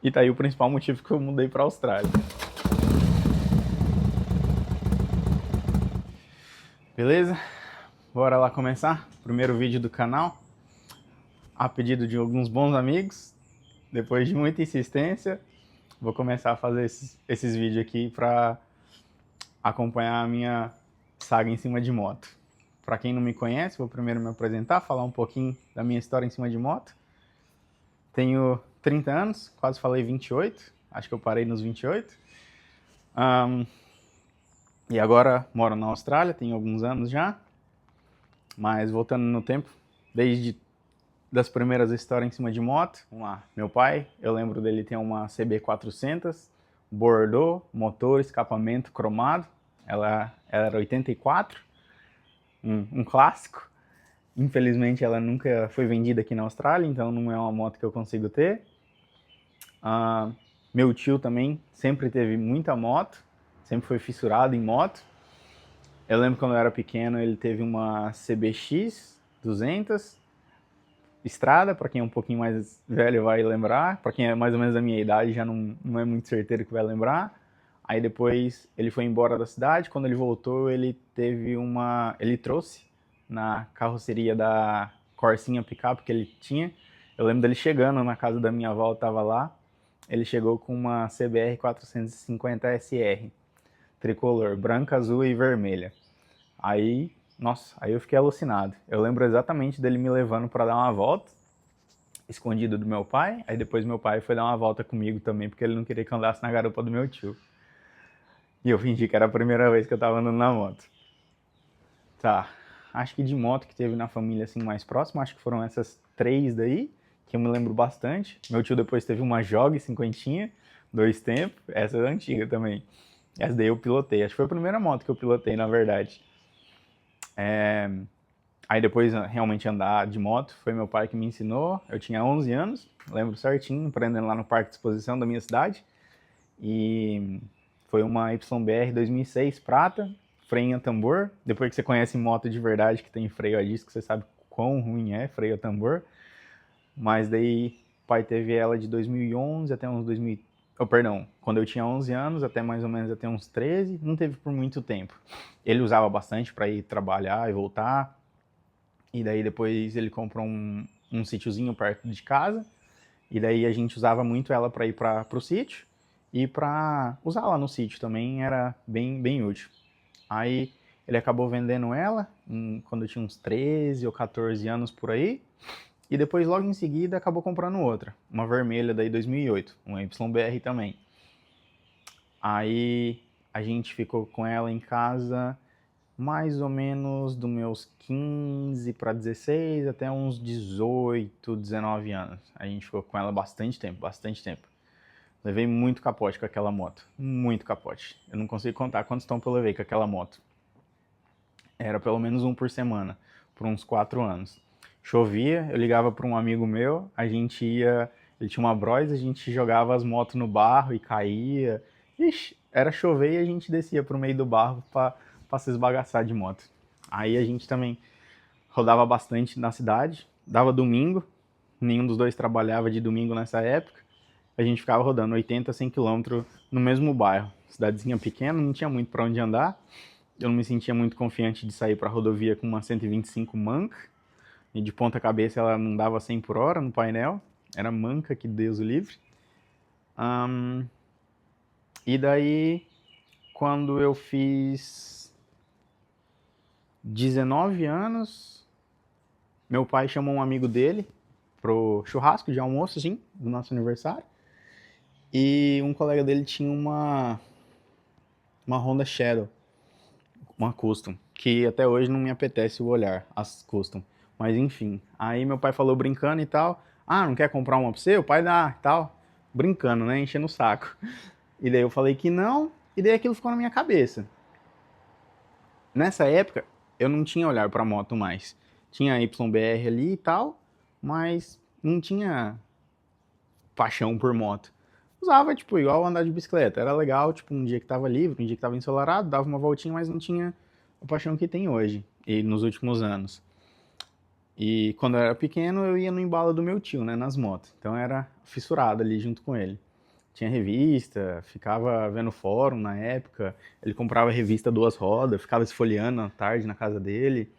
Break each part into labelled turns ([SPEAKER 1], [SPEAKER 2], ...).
[SPEAKER 1] E tá aí o principal motivo que eu mudei pra Austrália. Beleza? Bora lá começar? Primeiro vídeo do canal. A pedido de alguns bons amigos. Depois de muita insistência, vou começar a fazer esses vídeos aqui pra acompanhar a minha saga em cima de moto. Pra quem não me conhece, vou primeiro me apresentar, falar um pouquinho da minha história em cima de moto. Tenho 30 anos, quase falei 28, acho que eu parei nos 28. E agora moro na Austrália, tem alguns anos já. Mas voltando no tempo, desde das primeiras histórias em cima de moto, vamos lá. Meu pai, eu lembro dele ter uma CB400, Bordeaux, motor, escapamento cromado. Ela era 84, um clássico. Infelizmente ela nunca foi vendida aqui na Austrália, então não é uma moto que eu consigo ter. Meu tio também sempre teve muita moto, sempre foi fissurado em moto. Eu lembro quando eu era pequeno, ele teve uma CBX 200, estrada, para quem é um pouquinho mais velho vai lembrar, para quem é mais ou menos da minha idade já não é muito certeiro que vai lembrar. Aí depois ele foi embora da cidade, quando ele voltou ele trouxe na carroceria da Corsinha picape que ele tinha. Eu lembro dele chegando na casa da minha avó, eu tava lá, ele chegou com uma CBR 450 SR, tricolor, branca, azul e vermelha. Aí, nossa, aí eu fiquei alucinado. Eu lembro exatamente dele me levando para dar uma volta, escondido do meu pai. Aí depois meu pai foi dar uma volta comigo também, porque ele não queria que eu andasse na garupa do meu tio. E eu fingi que era a primeira vez que eu tava andando na moto. Tá, acho que de moto que teve na família assim mais próxima, acho que foram essas três daí, que eu me lembro bastante. Meu tio depois teve uma Jog cinquentinha, 2 tempos, essa é antiga também. Essa daí eu pilotei, acho que foi a primeira moto que eu pilotei, na verdade. Aí depois, realmente andar de moto, foi meu pai que me ensinou. Eu tinha 11 anos, lembro certinho, aprendendo lá no parque de exposição da minha cidade. E foi uma YBR 2006 prata, freio a tambor. Depois que você conhece moto de verdade que tem freio a disco, você sabe quão ruim é freio a tambor. Mas daí o pai teve ela de 2011 até uns 2000, oh, perdão, quando eu tinha 11 anos até mais ou menos até uns 13, não teve por muito tempo. Ele usava bastante para ir trabalhar e voltar. E daí depois ele comprou um sítiozinho perto de casa. E daí a gente usava muito ela para ir para o sítio. E para usar lá no sítio também era bem útil. Aí ele acabou vendendo ela quando eu tinha uns 13 ou 14 anos por aí. E depois logo em seguida acabou comprando outra. Uma vermelha daí 2008. Uma YBR também. Aí a gente ficou com ela em casa mais ou menos dos meus 15 para 16 até uns 18, 19 anos. A gente ficou com ela bastante tempo, bastante tempo. Levei muito capote com aquela moto, muito capote. Eu não consigo contar quantos tombos eu levei com aquela moto. Era pelo menos um por semana, por uns 4 anos. Chovia, eu ligava para um amigo meu, a gente ia, ele tinha uma Bros, a gente jogava as motos no barro e caía. Ixi, era chover e a gente descia pro meio do barro para se esbagaçar de moto. Aí a gente também rodava bastante na cidade, dava domingo, nenhum dos dois trabalhava de domingo nessa época, a gente ficava rodando 80, 100 km no mesmo bairro. Cidadezinha pequena, não tinha muito para onde andar, eu não me sentia muito confiante de sair para a rodovia com uma 125 manca, e de ponta cabeça ela não dava 100 por hora no painel, era manca, que Deus o livre. E daí, quando eu fiz 19 anos, meu pai chamou um amigo dele pro churrasco de almoço, assim, do nosso aniversário. E um colega dele tinha uma Honda Shadow, uma Custom, que até hoje não me apetece o olhar, as Custom. Mas enfim, aí meu pai falou brincando e tal, ah, não quer comprar uma pra você? O pai dá e tal, brincando, né, enchendo o saco. E daí eu falei que não, e daí aquilo ficou na minha cabeça. Nessa época, eu não tinha olhar pra moto mais. Tinha a YBR ali e tal, mas não tinha paixão por moto. Usava, tipo, igual andar de bicicleta. Era legal, tipo, um dia que tava livre, um dia que tava ensolarado, dava uma voltinha, mas não tinha a paixão que tem hoje, e nos últimos anos. E quando eu era pequeno, eu ia no embalo do meu tio, né, nas motos. Então era fissurado ali junto com ele. tinha revista, ficava vendo fórum na época, ele comprava revista Duas Rodas, ficava esfolheando à tarde na casa dele,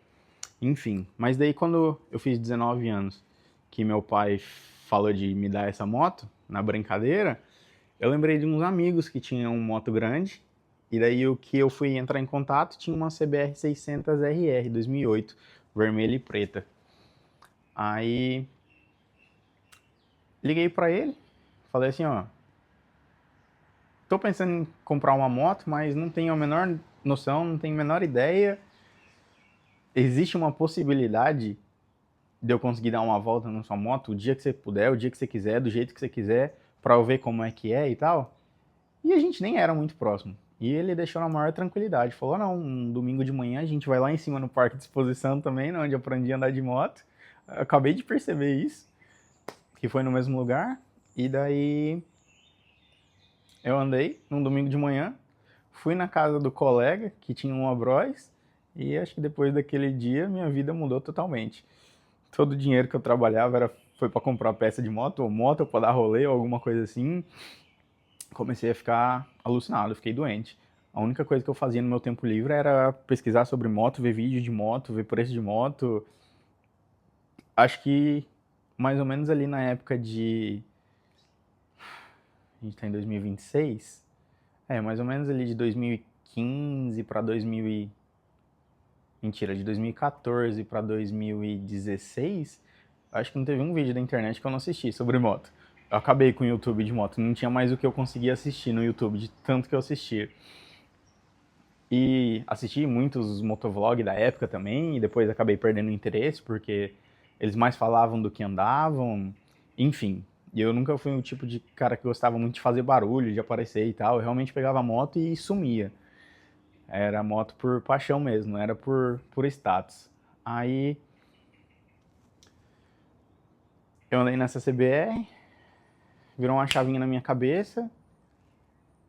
[SPEAKER 1] enfim. Mas daí quando eu fiz 19 anos, que meu pai falou de me dar essa moto, na brincadeira, eu lembrei de uns amigos que tinham uma moto grande, e daí o que eu fui entrar em contato tinha uma CBR 600RR 2008, vermelha e preta. Aí liguei pra ele, falei assim, ó, tô pensando em comprar uma moto, mas não tenho a menor noção, não tenho a menor ideia. Existe uma possibilidade de eu conseguir dar uma volta na sua moto o dia que você puder, o dia que você quiser, do jeito que você quiser, pra eu ver como é que é e tal? E a gente nem era muito próximo. E ele deixou na maior tranquilidade. Falou, não, um domingo de manhã a gente vai lá em cima no parque de exposição também, né, onde eu aprendi a andar de moto. Eu acabei de perceber isso, que foi no mesmo lugar. E daí eu andei num domingo de manhã, fui na casa do colega que tinha uma Bros, e acho que depois daquele dia minha vida mudou totalmente. Todo o dinheiro que eu trabalhava foi para comprar peça de moto, ou moto para dar rolê, ou alguma coisa assim. Comecei a ficar alucinado, fiquei doente. A única coisa que eu fazia no meu tempo livre era pesquisar sobre moto, ver vídeo de moto, ver preço de moto. Acho que mais ou menos ali na época de... A gente tá em 2026? Mais ou menos ali de 2015 para 2000 Mentira, de 2014 para 2016, acho que não teve um vídeo da internet que eu não assisti sobre moto. Eu acabei com o YouTube de moto, não tinha mais o que eu conseguia assistir no YouTube, de tanto que eu assistia. E assisti muitos motovlog da época também, e depois acabei perdendo o interesse, porque eles mais falavam do que andavam, enfim. E eu nunca fui o tipo de cara que gostava muito de fazer barulho, de aparecer e tal. Eu realmente pegava a moto e sumia. Era moto por paixão mesmo, não era por status. Aí eu andei nessa CBR, virou uma chavinha na minha cabeça.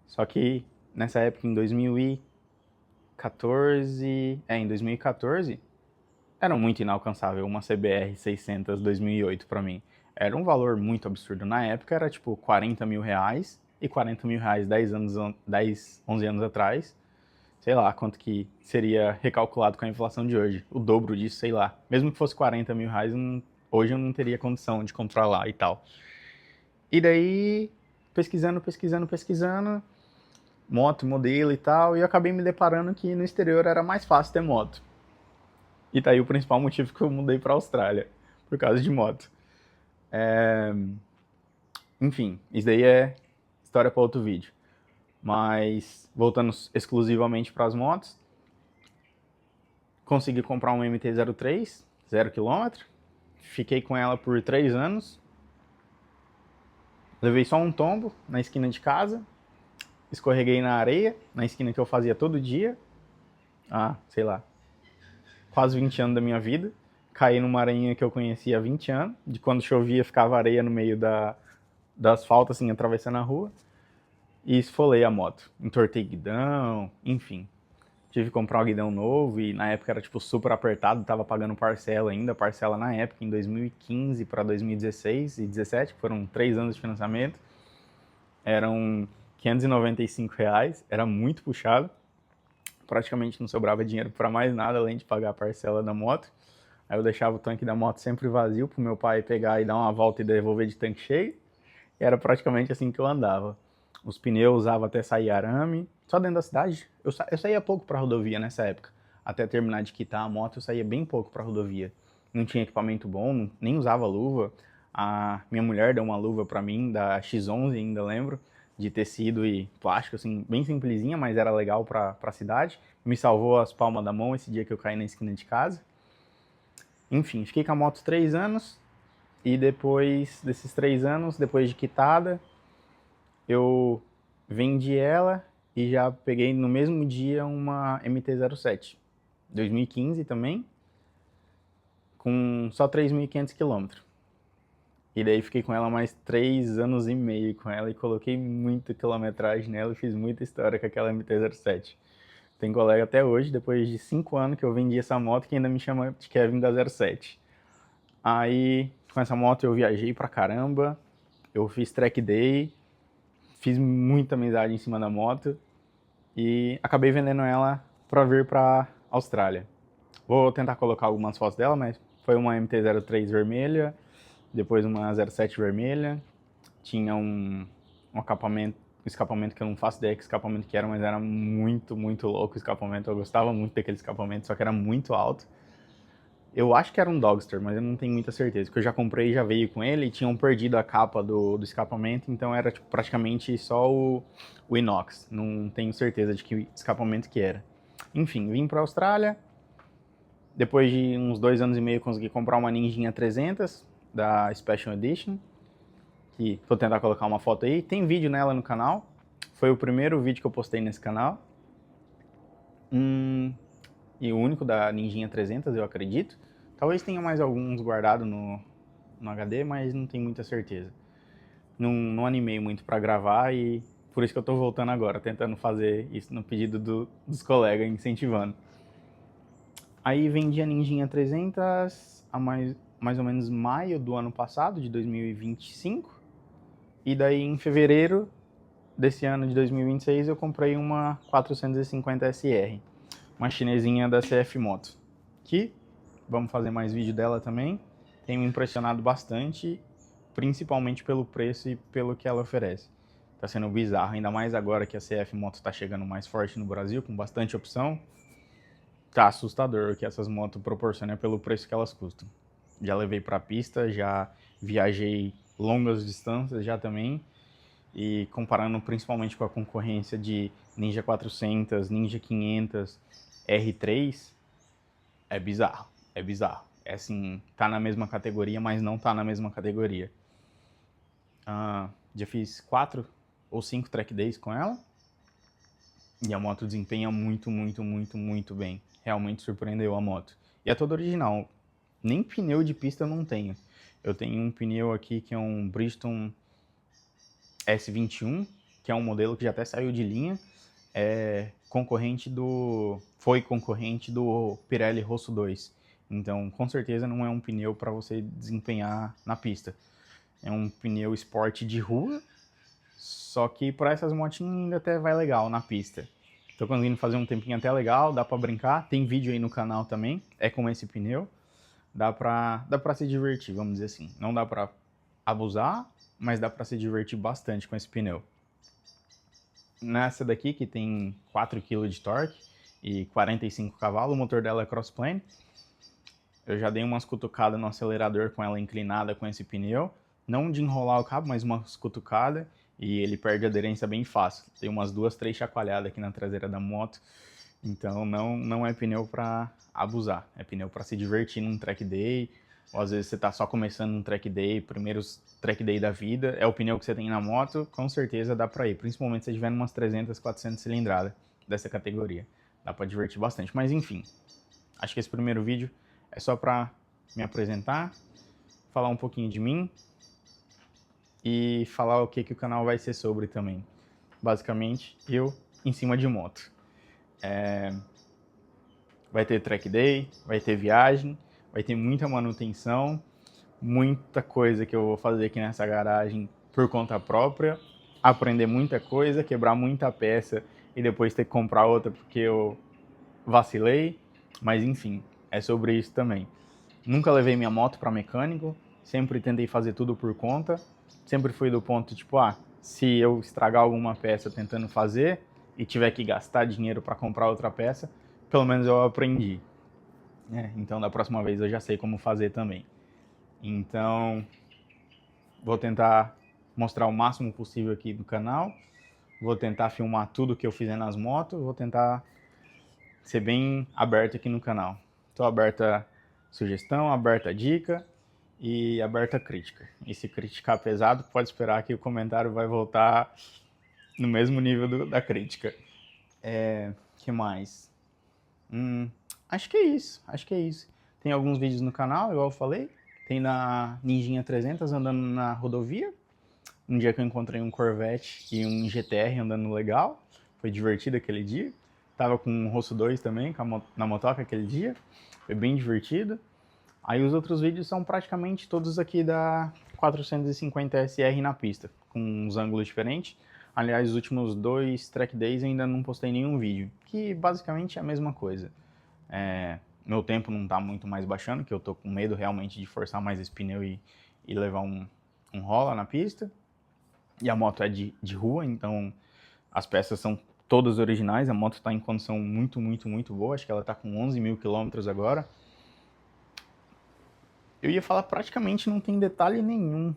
[SPEAKER 1] Só que nessa época, em 2014, em 2014, era muito inalcançável uma CBR 600 2008 pra mim. Era um valor muito absurdo. Na época era tipo 40 mil reais, e 40 mil reais 11 anos atrás, sei lá quanto que seria recalculado com a inflação de hoje. O dobro disso, sei lá. Mesmo que fosse 40 mil reais, hoje eu não teria condição de controlar e tal. E daí, pesquisando, moto, modelo e tal, e eu acabei me deparando que no exterior era mais fácil ter moto. E tá aí o principal motivo que eu mudei pra Austrália, por causa de moto. Enfim, isso daí é história para outro vídeo. Mas, voltando exclusivamente para as motos, consegui comprar um MT-03, 0 km. Fiquei com ela por 3 anos. Levei só um tombo na esquina de casa. Escorreguei na areia, na esquina que eu fazia todo dia. Sei lá, quase 20 anos da minha vida. Caí numa areinha que eu conhecia há 20 anos. De quando chovia, ficava areia no meio da asfalto, assim, atravessando a rua. E esfolei a moto. Entortei guidão, enfim. Tive que comprar um guidão novo e na época era tipo super apertado, tava pagando parcela ainda, parcela na época, em 2015 para 2016 e 17, foram 3 anos de financiamento. Eram R$ 595, era muito puxado. Praticamente não sobrava dinheiro para mais nada além de pagar a parcela da moto. Aí eu deixava o tanque da moto sempre vazio pro meu pai pegar e dar uma volta e devolver de tanque cheio. E era praticamente assim que eu andava. Os pneus usava até sair arame. Só dentro da cidade. Eu saía pouco pra rodovia nessa época. Até terminar de quitar a moto, eu saía bem pouco pra rodovia. Não tinha equipamento bom, nem usava luva. A minha mulher deu uma luva pra mim, da X11, ainda lembro, de tecido e plástico, assim, bem simplesinha, mas era legal pra cidade. Me salvou as palmas da mão esse dia que eu caí na esquina de casa. Enfim, fiquei com a moto 3 anos. E depois desses 3 anos, depois de quitada, eu vendi ela e já peguei no mesmo dia uma MT-07, 2015 também, com só 3.500 km. E daí fiquei com ela mais 3 anos e meio com ela e coloquei muita quilometragem nela e fiz muita história com aquela MT-07. Tem colega até hoje, depois de 5 anos que eu vendi essa moto, que ainda me chama de Kevin da 07. Aí, com essa moto eu viajei pra caramba, eu fiz track day, fiz muita amizade em cima da moto e acabei vendendo ela para vir para Austrália. Vou tentar colocar algumas fotos dela, mas foi uma MT-03 vermelha, depois uma 07 vermelha, tinha um escapamento que eu não faço ideia que escapamento que era, mas era muito, muito louco o escapamento. Eu gostava muito daquele escapamento, só que era muito alto. Eu acho que era um Dogster, mas eu não tenho muita certeza, porque eu já comprei e já veio com ele e tinham perdido a capa do escapamento, então era tipo, praticamente só o inox. Não tenho certeza de que escapamento que era. Enfim, vim para a Austrália. Depois de uns 2 anos e meio consegui comprar uma Ninjinha 300 da Special Edition, que vou tentar colocar uma foto aí. Tem vídeo nela no canal. Foi o primeiro vídeo que eu postei nesse canal. E o único da Ninjinha 300, eu acredito. Talvez tenha mais alguns guardados no HD, mas não tenho muita certeza. Não animei muito para gravar e por isso que eu tô voltando agora, tentando fazer isso no pedido dos colegas, incentivando. Aí vendi a Ninjinha 300 a mais ou menos maio do ano passado, de 2025. E daí em fevereiro desse ano de 2026 eu comprei uma 450 SR, uma chinesinha da CF Moto, que vamos fazer mais vídeo dela também. Tem me impressionado bastante, principalmente pelo preço e pelo que ela oferece. Tá sendo bizarro, ainda mais agora que a CF Moto tá chegando mais forte no Brasil, com bastante opção. Tá assustador o que essas motos proporcionam pelo preço que elas custam. Já levei pra pista, já viajei longas distâncias já também. E comparando principalmente com a concorrência de Ninja 400, Ninja 500, R3, é bizarro, é bizarro. É assim, tá na mesma categoria, mas não tá na mesma categoria. Já fiz 4 ou 5 track days com ela. E a moto desempenha muito, muito, muito, muito bem. Realmente surpreendeu a moto. E é toda original. Nem pneu de pista eu não tenho. Eu tenho um pneu aqui que é um Bridgestone S21, que é um modelo que já até saiu de linha. Foi concorrente do Pirelli Rosso 2. Então, com certeza não é um pneu para você desempenhar na pista. É um pneu esporte de rua, só que para essas motinhas ainda até vai legal na pista. Tô conseguindo fazer um tempinho até legal, dá para brincar. Tem vídeo aí no canal também, é com esse pneu. Dá pra se divertir, vamos dizer assim. Não dá para abusar, mas dá para se divertir bastante com esse pneu. Nessa daqui, que tem 4 kg de torque e 45 cavalos, o motor dela é crossplane. Eu já dei umas cutucadas no acelerador com ela inclinada com esse pneu. Não de enrolar o cabo, mas umas cutucadas. E ele perde aderência bem fácil. Tem umas 2, 3 chacoalhadas aqui na traseira da moto. Então não é pneu para abusar. É pneu para se divertir num track day. Ou às vezes você tá só começando um track day, primeiros track day da vida. É o pneu que você tem na moto, com certeza dá para ir. Principalmente se você tiver umas 300, 400 cilindradas dessa categoria. Dá para divertir bastante. Mas enfim, acho que esse primeiro vídeo é só para me apresentar, falar um pouquinho de mim e falar o que o canal vai ser sobre também. Basicamente, eu em cima de moto. Vai ter track day, vai ter viagem, vai ter muita manutenção, muita coisa que eu vou fazer aqui nessa garagem por conta própria, aprender muita coisa, quebrar muita peça e depois ter que comprar outra porque eu vacilei, mas enfim, é sobre isso também. Nunca levei minha moto para mecânico, sempre tentei fazer tudo por conta, sempre fui do ponto tipo, se eu estragar alguma peça tentando fazer e tiver que gastar dinheiro para comprar outra peça, pelo menos eu aprendi. Então da próxima vez eu já sei como fazer também. Então vou tentar mostrar o máximo possível aqui no canal, vou tentar filmar tudo que eu fizer nas motos, vou tentar ser bem aberto aqui no canal. Estou aberto a sugestão, aberto a dica e aberto a crítica. E se criticar pesado, pode esperar que o comentário vai voltar no mesmo nível da crítica. Que mais? Acho que é isso. Tem alguns vídeos no canal, igual eu falei. Tem na Ninjinha 300 andando na rodovia. Um dia que eu encontrei um Corvette e um GTR andando legal. Foi divertido aquele dia. Tava com um Rosso 2 também, na motoca aquele dia. Foi bem divertido. Aí os outros vídeos são praticamente todos aqui da 450 SR na pista, com uns ângulos diferentes. Aliás, os últimos 2 track days eu ainda não postei nenhum vídeo, que basicamente é a mesma coisa. Meu tempo não tá muito mais baixando, que eu tô com medo realmente de forçar mais esse pneu e levar um rola na pista. E a moto é de rua, então as peças são todas originais, a moto tá em condição muito, muito, muito boa, acho que ela tá com 11 mil quilômetros agora. Eu ia falar praticamente não tem detalhe nenhum,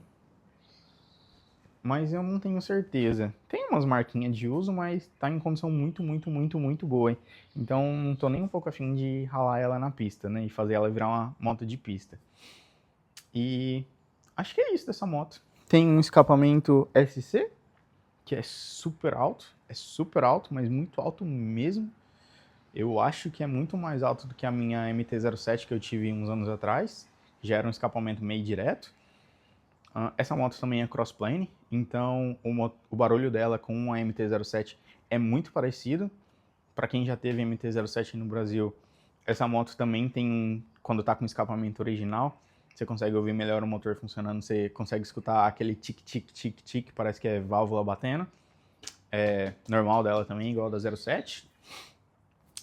[SPEAKER 1] mas eu não tenho certeza. Tem umas marquinhas de uso, mas tá em condição muito, muito, muito, muito boa, hein? Então não tô nem um pouco afim de ralar ela na pista, né? E fazer ela virar uma moto de pista. E acho que é isso dessa moto. Tem um escapamento SC, que é super alto, mas muito alto mesmo. Eu acho que é muito mais alto do que a minha MT-07 que eu tive uns anos atrás. Já era um escapamento meio direto. Essa moto também é crossplane, então o barulho dela com a MT-07 é muito parecido. Para quem já teve MT-07 no Brasil, essa moto também tem, quando tá com escapamento original, você consegue ouvir melhor o motor funcionando, você consegue escutar aquele tic-tic-tic-tic, parece que é válvula batendo. É normal dela também, igual a da 07.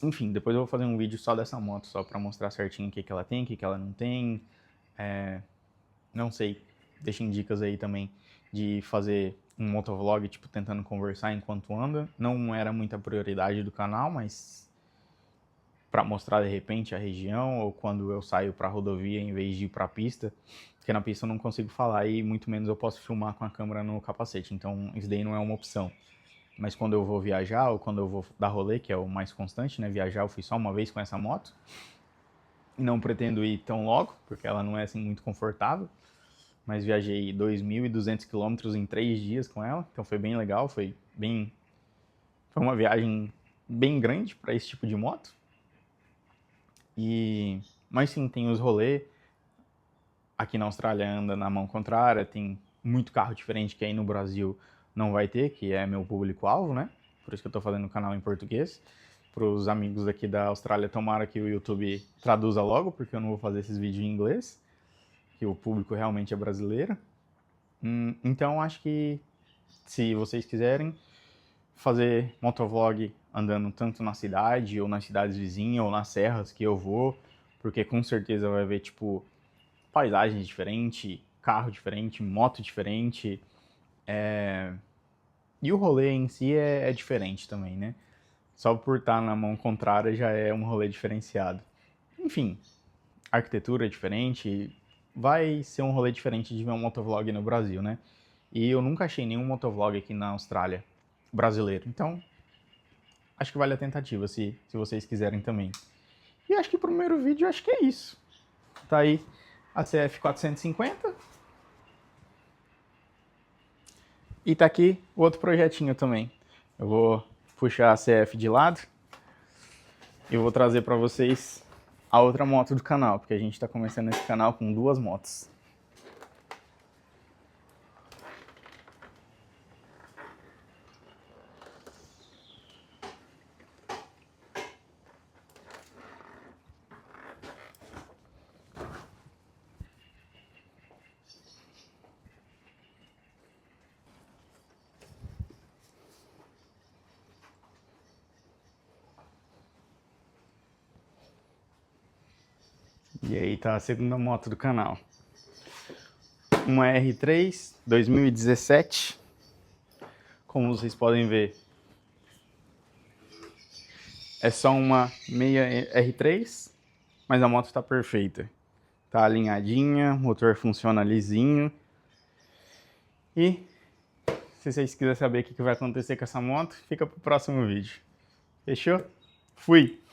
[SPEAKER 1] Enfim, depois eu vou fazer um vídeo só dessa moto, só para mostrar certinho o que ela tem, o que ela não tem. Não sei, deixem dicas aí também de fazer um motovlog, tipo, tentando conversar enquanto anda. Não era muita prioridade do canal, mas para mostrar de repente a região, ou quando eu saio para rodovia em vez de ir para a pista, porque na pista eu não consigo falar e muito menos eu posso filmar com a câmera no capacete, então isso daí não é uma opção. Mas quando eu vou viajar ou quando eu vou dar rolê, que é o mais constante, né? Viajar eu fui só uma vez com essa moto. E não pretendo ir tão logo, porque ela não é assim muito confortável. Mas viajei 2.200 quilômetros em 3 dias com ela, então foi bem legal, foi uma viagem bem grande para esse tipo de moto. Mas sim, tem os rolês. Aqui na Austrália anda na mão contrária, tem muito carro diferente que aí no Brasil não vai ter, que é meu público-alvo, né? Por isso que eu tô fazendo o canal em português. Para os amigos daqui da Austrália, tomara que o YouTube traduza logo, porque eu não vou fazer esses vídeos em inglês, que o público realmente é brasileiro. Então, acho que se vocês quiserem fazer motovlog andando tanto na cidade, ou nas cidades vizinhas, ou nas serras que eu vou, porque com certeza vai ver, tipo, paisagens diferentes, carro diferente, moto diferente, e o rolê em si é diferente também, né? Só por estar na mão contrária já é um rolê diferenciado. Enfim, arquitetura é diferente, vai ser um rolê diferente de ver um motovlog no Brasil, né? E eu nunca achei nenhum motovlog aqui na Austrália brasileiro, então acho que vale a tentativa se vocês quiserem também. E acho que pro primeiro vídeo acho que é isso. Tá aí a CF 450. E tá aqui o outro projetinho também. Eu vou puxar a CF de lado e vou trazer para vocês a outra moto do canal, porque a gente está começando esse canal com 2 motos. E aí tá a segunda moto do canal. Uma R3 2017. Como vocês podem ver, é só uma meia R3, mas a moto tá perfeita. Tá alinhadinha, o motor funciona lisinho. E se vocês quiserem saber o que vai acontecer com essa moto, fica pro próximo vídeo. Fechou? Fui!